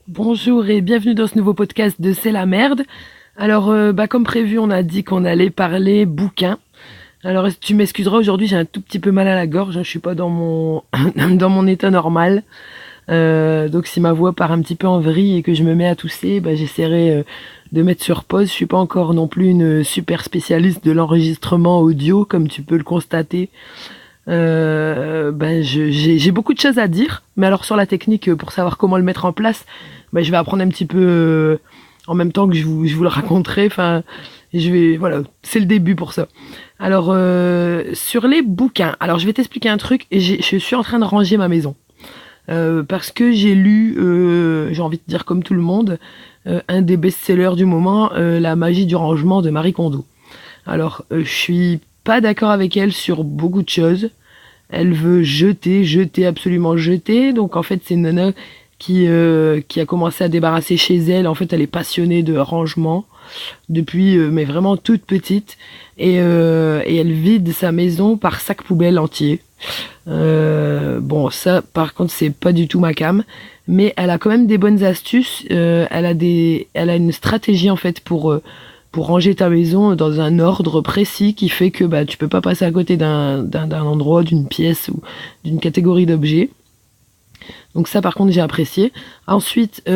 Bonjour et bienvenue dans ce nouveau podcast de C'est la merde. Alors, comme prévu, on a dit qu'on allait parler bouquins. Alors, tu m'excuseras, aujourd'hui j'ai un tout petit peu mal à la gorge, hein, je suis pas dans mon dans mon état normal. Donc si ma voix part un petit peu en vrille et que je me mets à tousser, j'essaierai de mettre sur pause. Je suis pas encore non plus une super spécialiste de l'enregistrement audio, comme tu peux le constater. J'ai beaucoup de choses à dire, mais alors sur la technique, pour savoir comment le mettre en place, je vais apprendre un petit peu en même temps que je vous le raconterai. Enfin, voilà, c'est le début pour ça. Alors, sur les bouquins, alors je vais t'expliquer un truc. Je suis en train de ranger ma maison. Parce que j'ai lu, j'ai envie de dire comme tout le monde, un des best-sellers du moment, La magie du rangement de Marie Kondo. Alors, je suis pas d'accord avec elle sur beaucoup de choses. Elle veut jeter, absolument jeter. Donc en fait, c'est une nana qui a commencé à débarrasser chez elle. En fait, elle est passionnée de rangement depuis, mais vraiment toute petite. Et elle vide sa maison par sac poubelle entier. Bon, ça, par contre, c'est pas du tout ma came. Mais elle a quand même des bonnes astuces. Elle a une stratégie en fait pour ranger ta maison dans un ordre précis qui fait que tu peux pas passer à côté d'un endroit, d'une pièce ou d'une catégorie d'objets. Donc ça, par contre, j'ai apprécié. Ensuite, il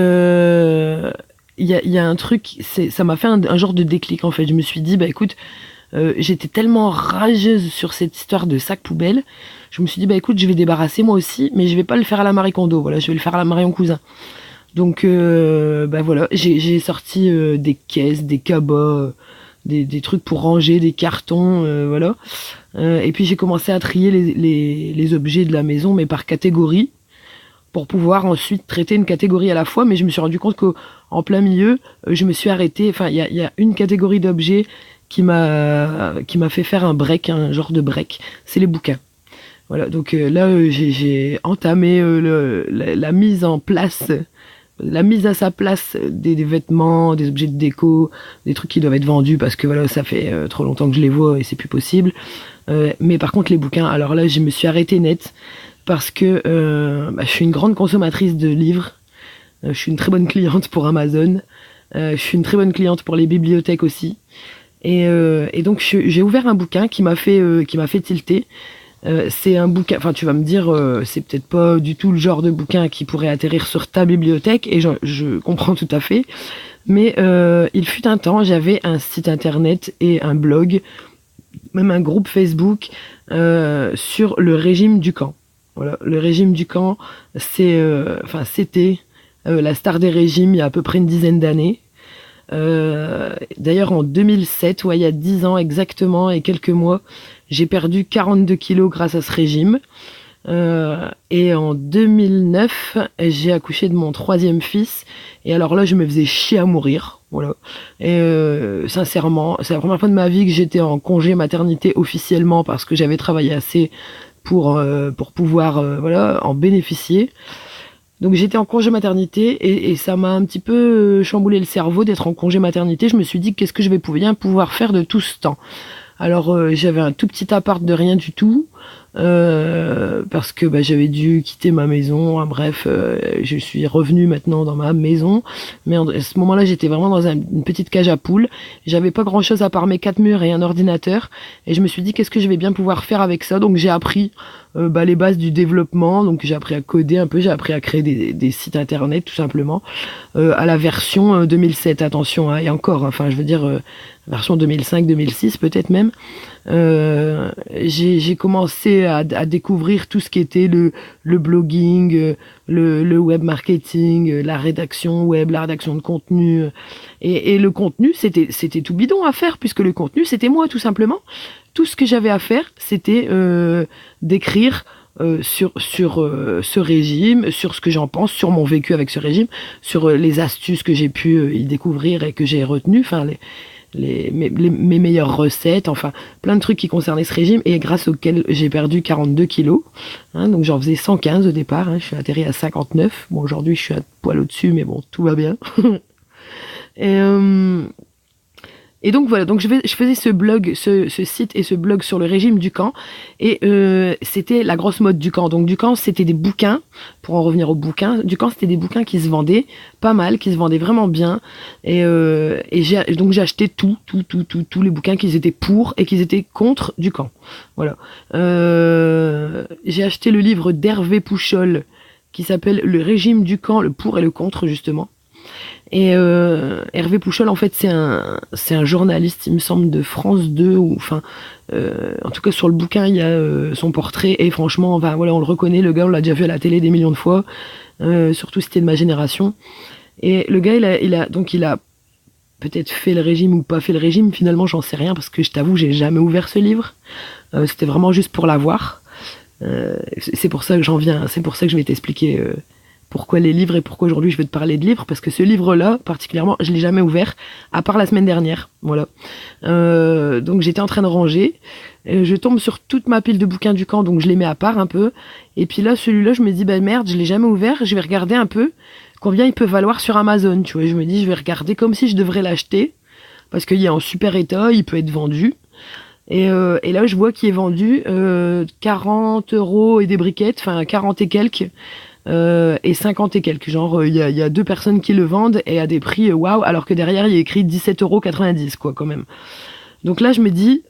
y a un truc, ça m'a fait un genre de déclic en fait. Je me suis dit, écoute, j'étais tellement rageuse sur cette histoire de sac poubelle. Je me suis dit, écoute, je vais débarrasser moi aussi, mais je vais pas le faire à la Marie Kondo. Voilà, je vais le faire à la Marion Cousin. Donc, voilà, j'ai sorti des caisses, des cabas, des trucs pour ranger, des cartons, voilà. Et puis j'ai commencé à trier les objets de la maison, mais par catégorie, pour pouvoir ensuite traiter une catégorie à la fois. Mais je me suis rendu compte qu'en plein milieu, je me suis arrêtée. Enfin, il y a une catégorie d'objets qui m'a fait faire un break, un genre de break. C'est les bouquins. Voilà, donc là, j'ai entamé la mise en place, la mise à sa place des vêtements, des objets de déco, des trucs qui doivent être vendus parce que voilà, ça fait trop longtemps que je les vois et c'est plus possible. Mais par contre, les bouquins, alors là, je me suis arrêtée net parce que je suis une grande consommatrice de livres. Je suis une très bonne cliente pour Amazon. Je suis une très bonne cliente pour les bibliothèques aussi. Et donc, j'ai ouvert un bouquin qui m'a fait tilter. C'est un bouquin, enfin tu vas me dire, c'est peut-être pas du tout le genre de bouquin qui pourrait atterrir sur ta bibliothèque, et je comprends tout à fait, mais il fut un temps, j'avais un site internet et un blog, même un groupe Facebook sur le régime du camp. Voilà, le régime du camp, c'était la star des régimes il y a à peu près une dizaine d'années. D'ailleurs en 2007, il y a 10 ans exactement et quelques mois, j'ai perdu 42 kilos grâce à ce régime. Et en 2009, j'ai accouché de mon 3e fils. Et alors là, je me faisais chier à mourir. Voilà. Et sincèrement, c'est la première fois de ma vie que j'étais en congé maternité officiellement parce que j'avais travaillé assez pour pouvoir en bénéficier. Donc j'étais en congé maternité et ça m'a un petit peu chamboulé le cerveau d'être en congé maternité. Je me suis dit qu'est-ce que je vais bien pouvoir faire de tout ce temps. Alors j'avais un tout petit appart de rien du tout parce que j'avais dû quitter ma maison. Bref, je suis revenue maintenant dans ma maison, mais à ce moment-là j'étais vraiment dans une petite cage à poules. J'avais pas grand-chose à part mes 4 murs et un ordinateur, et je me suis dit qu'est-ce que je vais bien pouvoir faire avec ça. Donc j'ai appris les bases du développement. Donc j'ai appris à coder un peu, j'ai appris à créer des sites internet tout simplement à la version 2007. Attention, hein, et encore, enfin je veux dire version 2005-2006 peut-être même. J'ai commencé à découvrir tout ce qui était le blogging, le web marketing, la rédaction web, la rédaction de contenu. Et le contenu, c'était tout bidon à faire, puisque le contenu, c'était moi, tout simplement. Tout ce que j'avais à faire, c'était d'écrire sur ce régime, sur ce que j'en pense, sur mon vécu avec ce régime, sur les astuces que j'ai pu y découvrir et que j'ai retenues, enfin mes meilleures recettes, enfin plein de trucs qui concernaient ce régime et grâce auquel j'ai perdu 42 kilos. Hein, donc j'en faisais 115 au départ, hein, je suis atterri à 59. Bon, aujourd'hui je suis à poil au-dessus, mais bon, tout va bien. et, Et donc voilà, donc je faisais ce blog, ce site et ce blog sur le régime du camp, et c'était la grosse mode du camp. Donc du camp, c'était des bouquins, pour en revenir aux bouquins, du camp, c'était des bouquins qui se vendaient pas mal, qui se vendaient vraiment bien, et donc j'ai acheté tous les bouquins qui étaient pour et qui étaient contre du camp. Voilà. J'ai acheté le livre d'Hervé Pouchol, qui s'appelle Le régime du camp, le pour et le contre, justement. Et Hervé Pouchol, en fait, c'est un journaliste, il me semble, de France 2, ou enfin, en tout cas sur le bouquin, il y a son portrait, et franchement, enfin voilà, on le reconnaît, le gars, on l'a déjà vu à la télé des millions de fois, surtout si c'était de ma génération. Et le gars, il a peut-être fait le régime ou pas fait le régime, finalement, j'en sais rien, parce que je t'avoue, j'ai jamais ouvert ce livre. C'était vraiment juste pour l'avoir. C'est pour ça que j'en viens, c'est pour ça que je vais t'expliquer pourquoi les livres et pourquoi aujourd'hui je veux te parler de livres, parce que ce livre-là, particulièrement, je l'ai jamais ouvert, à part la semaine dernière. Voilà. Donc j'étais en train de ranger, je tombe sur toute ma pile de bouquins du camp, donc je les mets à part un peu, et puis là, celui-là, je me dis, bah merde, je l'ai jamais ouvert, je vais regarder un peu combien il peut valoir sur Amazon, tu vois. Je me dis, je vais regarder comme si je devrais l'acheter, parce qu'il est en super état, il peut être vendu. Et là, je vois qu'il est vendu 40 € et des briquettes, enfin 40 et quelques, et 50 et quelques. Genre, il y a deux personnes qui le vendent et à des prix waouh, alors que derrière, il y a écrit 17,90 €, quoi, quand même. Donc là, je me dis,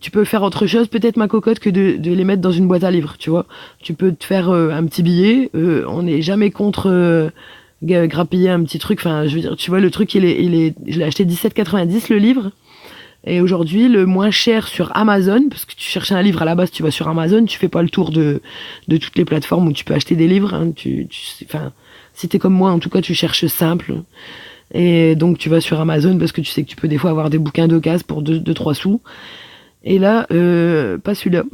tu peux faire autre chose, peut-être, ma cocotte, que de les mettre dans une boîte à livres, tu vois. Tu peux te faire un petit billet, on n'est jamais contre grappiller un petit truc, enfin, je veux dire, tu vois, le truc, je l'ai acheté 17,90 € le livre. Et aujourd'hui, le moins cher sur Amazon, parce que tu cherches un livre à la base, tu vas sur Amazon, tu fais pas le tour de toutes les plateformes où tu peux acheter des livres. Hein, enfin, si t'es comme moi, en tout cas, tu cherches simple. Et donc, tu vas sur Amazon parce que tu sais que tu peux des fois avoir des bouquins d'occasion pour 2-3 sous. Et là, pas celui-là.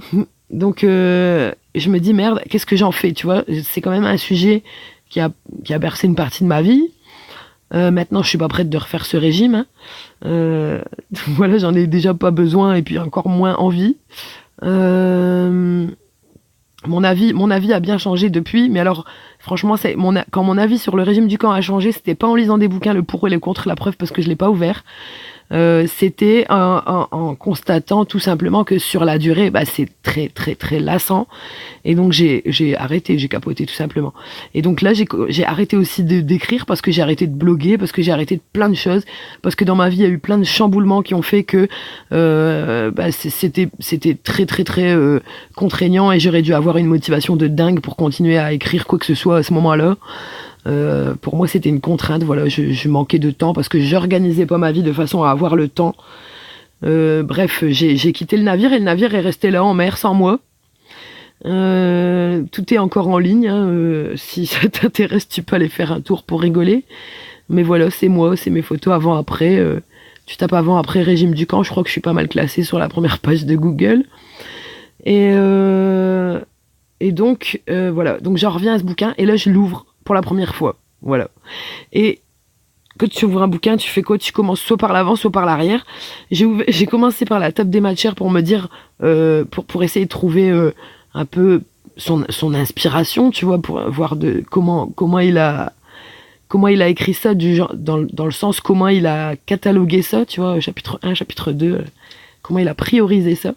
Donc, je me dis, merde, qu'est-ce que j'en fais, tu vois? C'est quand même un sujet qui a bercé une partie de ma vie. Maintenant, je suis pas prête de refaire ce régime. Hein. Voilà, j'en ai déjà pas besoin et puis encore moins envie. Mon avis a bien changé depuis, mais alors, franchement, quand mon avis sur le régime du camp a changé, c'était pas en lisant des bouquins, le pour et le contre, la preuve, parce que je l'ai pas ouvert. C'était en constatant tout simplement que sur la durée, bah, c'est très très très lassant, et donc j'ai arrêté, j'ai capoté tout simplement. Et donc là, j'ai arrêté aussi d'écrire, parce que j'ai arrêté de bloguer, parce que j'ai arrêté de plein de choses, parce que dans ma vie il y a eu plein de chamboulements qui ont fait que bah, c'était très très très contraignant, et j'aurais dû avoir une motivation de dingue pour continuer à écrire quoi que ce soit à ce moment-là. Pour moi, c'était une contrainte. Voilà, je manquais de temps parce que j'organisais pas ma vie de façon à avoir le temps. Bref, j'ai quitté le navire, et le navire est resté là en mer sans moi. Tout est encore en ligne. Hein, si ça t'intéresse, tu peux aller faire un tour pour rigoler. Mais voilà, c'est moi, c'est mes photos avant-après. Tu tapes avant-après régime du camp, je crois que je suis pas mal classée sur la première page de Google. Et donc, voilà. Donc, j'en reviens à ce bouquin, et là, je l'ouvre pour la première fois. Voilà. Et quand tu ouvres un bouquin, tu fais quoi? Tu commences soit par l'avant, soit par l'arrière. J'ai commencé par la table des matières pour me dire, pour essayer de trouver un peu son inspiration, tu vois, pour voir comment il a écrit ça, du genre, dans le sens comment il a catalogué ça, tu vois, chapitre 1, chapitre 2, comment il a priorisé ça.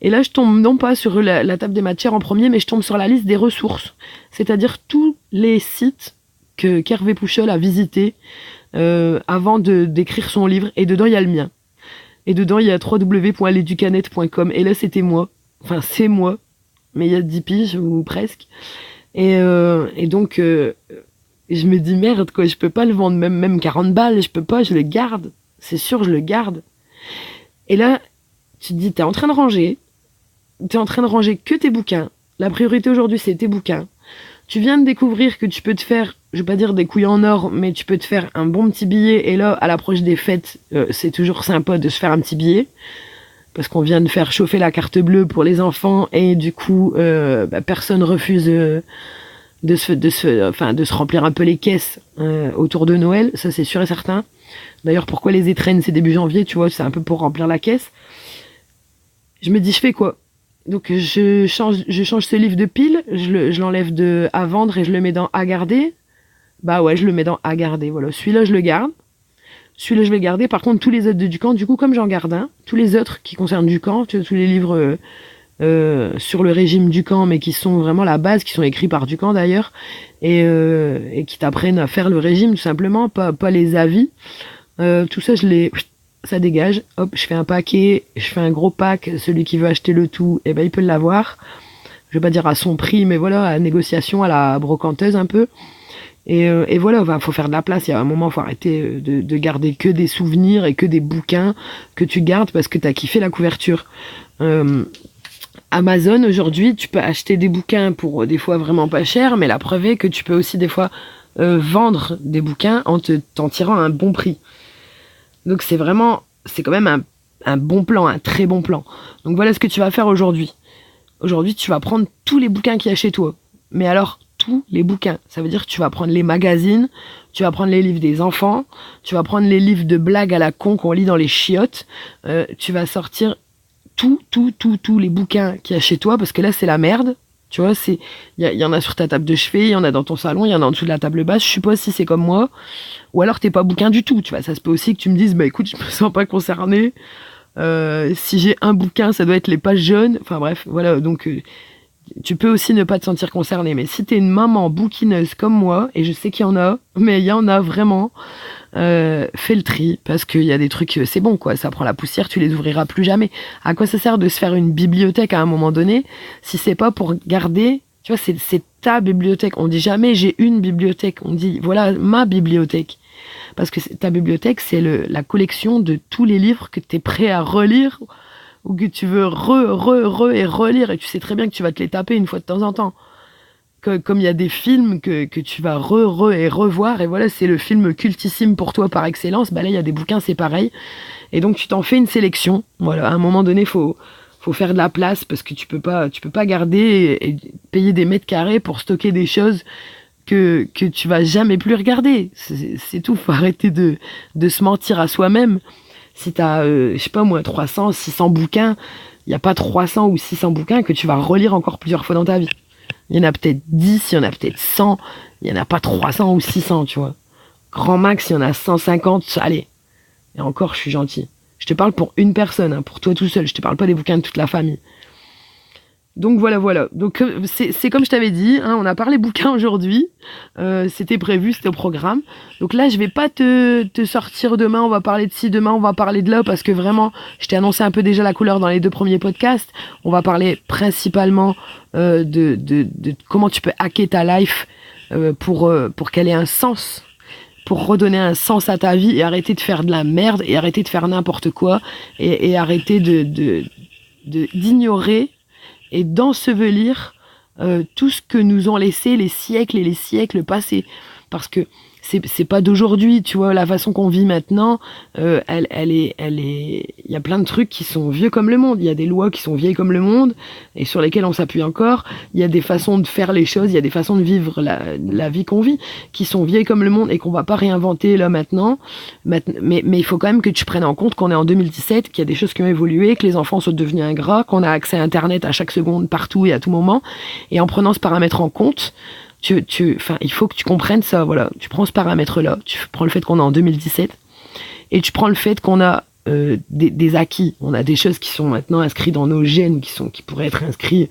Et là, je tombe non pas sur la table des matières en premier, mais je tombe sur la liste des ressources. C'est-à-dire tous les sites qu'Hervé Pouchol a visités avant d'écrire son livre. Et dedans, il y a le mien. Et dedans, il y a www.leducanet.com. Et là, c'était moi. Enfin, c'est moi. Mais il y a 10 piges, ou presque. Et donc, je me dis, merde, quoi, je peux pas le vendre, même 40 balles, je peux pas, je le garde. C'est sûr, je le garde. Et là, tu te dis, t'es en train de ranger que tes bouquins. La priorité aujourd'hui, c'est tes bouquins. Tu viens de découvrir que tu peux te faire, je vais pas dire des couilles en or, mais tu peux te faire un bon petit billet. Et là, à l'approche des fêtes, c'est toujours sympa de se faire un petit billet. Parce qu'on vient de faire chauffer la carte bleue pour les enfants, et du coup, personne refuse de se remplir un peu les caisses autour de Noël. Ça, c'est sûr et certain. D'ailleurs, pourquoi les étrennes, c'est début janvier, tu vois, c'est un peu pour remplir la caisse. Je me dis, je fais quoi? Donc je change ce livre de pile, je l'enlève de à vendre et je le mets dans à garder. Bah ouais, je le mets dans à garder. Voilà, celui-là je le garde. Celui-là, je vais le garder. Par contre, tous les autres de Ducamp, du coup, comme j'en garde un, tous les autres qui concernent Ducamp, tous les livres sur le régime Ducamp, mais qui sont vraiment la base, qui sont écrits par Ducamp d'ailleurs, et qui t'apprennent à faire le régime tout simplement, pas les avis. Tout ça, ça dégage. Hop, je fais un paquet, je fais un gros pack. Celui qui veut acheter le tout, eh ben il peut l'avoir. Je vais pas dire à son prix, mais voilà, à négociation, à la brocanteuse un peu. Et voilà, faut faire de la place. Il y a un moment, faut arrêter de garder que des souvenirs et que des bouquins que tu gardes parce que t'as kiffé la couverture. Amazon, aujourd'hui, tu peux acheter des bouquins pour des fois vraiment pas cher, mais la preuve est que tu peux aussi des fois vendre des bouquins t'en tirant un bon prix. Donc c'est quand même un bon plan, un très bon plan. Donc voilà ce que tu vas faire aujourd'hui. Aujourd'hui, tu vas prendre tous les bouquins qu'il y a chez toi. Mais alors, tous les bouquins. Ça veut dire que tu vas prendre les magazines, tu vas prendre les livres des enfants, tu vas prendre les livres de blagues à la con qu'on lit dans les chiottes, tu vas sortir tous les bouquins qu'il y a chez toi, parce que là, c'est la merde. Tu vois, il y en a sur ta table de chevet, il y en a dans ton salon, il y en a en dessous de la table basse. Je suppose si c'est comme moi. Ou alors, t'es pas bouquin du tout. Tu vois, ça se peut aussi que tu me dises, bah écoute, je me sens pas concerné. Si j'ai un bouquin, ça doit être les pages jaunes. Enfin bref, voilà. Donc, tu peux aussi ne pas te sentir concerné. Mais si t'es une maman bouquineuse comme moi, et je sais qu'il y en a, mais il y en a vraiment, fais le tri, parce qu'il y a des trucs, c'est bon quoi, ça prend la poussière, tu les ouvriras plus jamais. À quoi ça sert de se faire une bibliothèque à un moment donné, si c'est pas pour garder, tu vois, c'est ta bibliothèque. On dit jamais j'ai une bibliothèque, on dit voilà ma bibliothèque. Parce que ta bibliothèque, c'est la collection de tous les livres que tu es prêt à relire ou que tu veux relire. Et tu sais très bien que tu vas te les taper une fois de temps en temps. Comme il y a des films que tu vas et revoir. Et voilà, c'est le film cultissime pour toi par excellence. Bah là, il y a des bouquins, c'est pareil. Et donc, tu t'en fais une sélection. Voilà, à un moment donné, faut faire de la place parce que tu peux pas garder et payer des mètres carrés pour stocker des choses que tu vas jamais plus regarder. C'est tout. Faut arrêter de se mentir à soi-même. Si t'as, je sais pas moi, 300, 600 bouquins, il n'y a pas 300 ou 600 bouquins que tu vas relire encore plusieurs fois dans ta vie. Il y en a peut-être 10, il y en a peut-être 100, il n'y en a pas 300 ou 600, tu vois. Grand max, il y en a 150, allez. Et encore, je suis gentil. Je te parle pour une personne, hein, pour toi tout seul. Je te parle pas des bouquins de toute la famille. Donc voilà. Donc c'est comme je t'avais dit, hein, on a parlé bouquins aujourd'hui. C'était prévu, c'était au programme. Donc là, je vais pas te sortir demain, on va parler de ci, demain on va parler de là, parce que vraiment, je t'ai annoncé un peu déjà la couleur dans les 2 premiers podcasts. On va parler principalement de comment tu peux hacker ta life pour qu'elle ait un sens, pour redonner un sens à ta vie et arrêter de faire de la merde et arrêter de faire n'importe quoi et arrêter d'ignorer et d'ensevelir tout ce que nous ont laissé les siècles et les siècles passés. Parce que c'est pas d'aujourd'hui, tu vois, la façon qu'on vit maintenant, il y a plein de trucs qui sont vieux comme le monde. Il y a des lois qui sont vieilles comme le monde et sur lesquelles on s'appuie encore. Il y a des façons de faire les choses, il y a des façons de vivre la vie qu'on vit qui sont vieilles comme le monde et qu'on va pas réinventer là maintenant. Mais il faut quand même que tu prennes en compte qu'on est en 2017, qu'il y a des choses qui ont évolué, que les enfants sont devenus ingrats, qu'on a accès à Internet à chaque seconde, partout et à tout moment. Et en prenant ce paramètre en compte, il faut que tu comprennes ça, voilà. Tu prends ce paramètre-là, tu prends le fait qu'on est en 2017, et tu prends le fait qu'on a des acquis. On a des choses qui sont maintenant inscrites dans nos gènes, qui pourraient être inscrits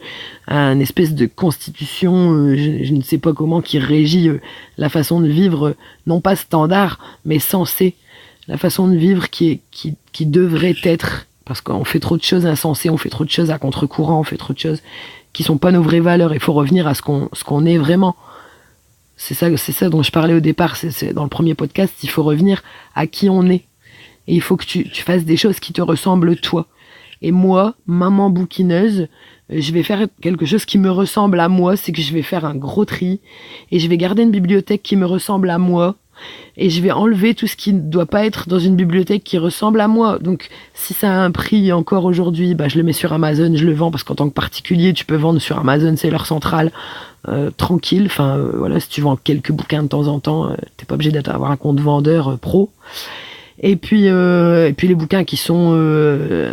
à une espèce de constitution, je ne sais pas comment, qui régit la façon de vivre, non pas standard, mais sensée. La façon de vivre qui devrait être, parce qu'on fait trop de choses insensées, on fait trop de choses à contre-courant, on fait trop de choses qui sont pas nos vraies valeurs. Il faut revenir à ce qu'on est vraiment. C'est ça dont je parlais au départ. C'est dans le premier podcast, il faut revenir à qui on est. Et il faut que tu fasses des choses qui te ressemblent toi. Et moi, maman bouquineuse, je vais faire quelque chose qui me ressemble à moi. C'est que je vais faire un gros tri et je vais garder une bibliothèque qui me ressemble à moi. Et je vais enlever tout ce qui ne doit pas être dans une bibliothèque qui ressemble à moi. Donc, si ça a un prix encore aujourd'hui, bah, je le mets sur Amazon, je le vends, parce qu'en tant que particulier, tu peux vendre sur Amazon, c'est leur centrale, tranquille. Enfin, voilà, si tu vends quelques bouquins de temps en temps, t'es pas obligé d'avoir un compte vendeur pro. Et puis les bouquins qui sont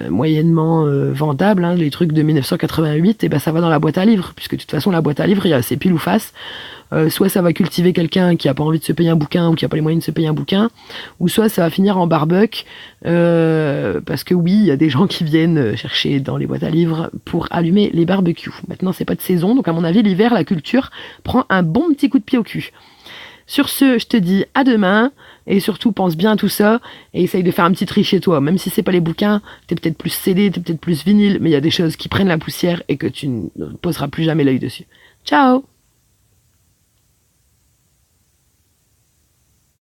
moyennement vendables, hein, les trucs de 1988, et ben ça va dans la boîte à livres, puisque de toute façon la boîte à livres, c'est pile ou face. Soit ça va cultiver quelqu'un qui a pas envie de se payer un bouquin ou qui a pas les moyens de se payer un bouquin, ou soit ça va finir en barbecue, parce que oui, il y a des gens qui viennent chercher dans les boîtes à livres pour allumer les barbecues. Maintenant, c'est pas de saison, donc à mon avis, l'hiver, la culture prend un bon petit coup de pied au cul. Sur ce, je te dis à demain, et surtout pense bien à tout ça, et essaye de faire un petit tri chez toi. Même si c'est pas les bouquins, t'es peut-être plus CD, t'es peut-être plus vinyle, mais il y a des choses qui prennent la poussière et que tu ne poseras plus jamais l'œil dessus. Ciao!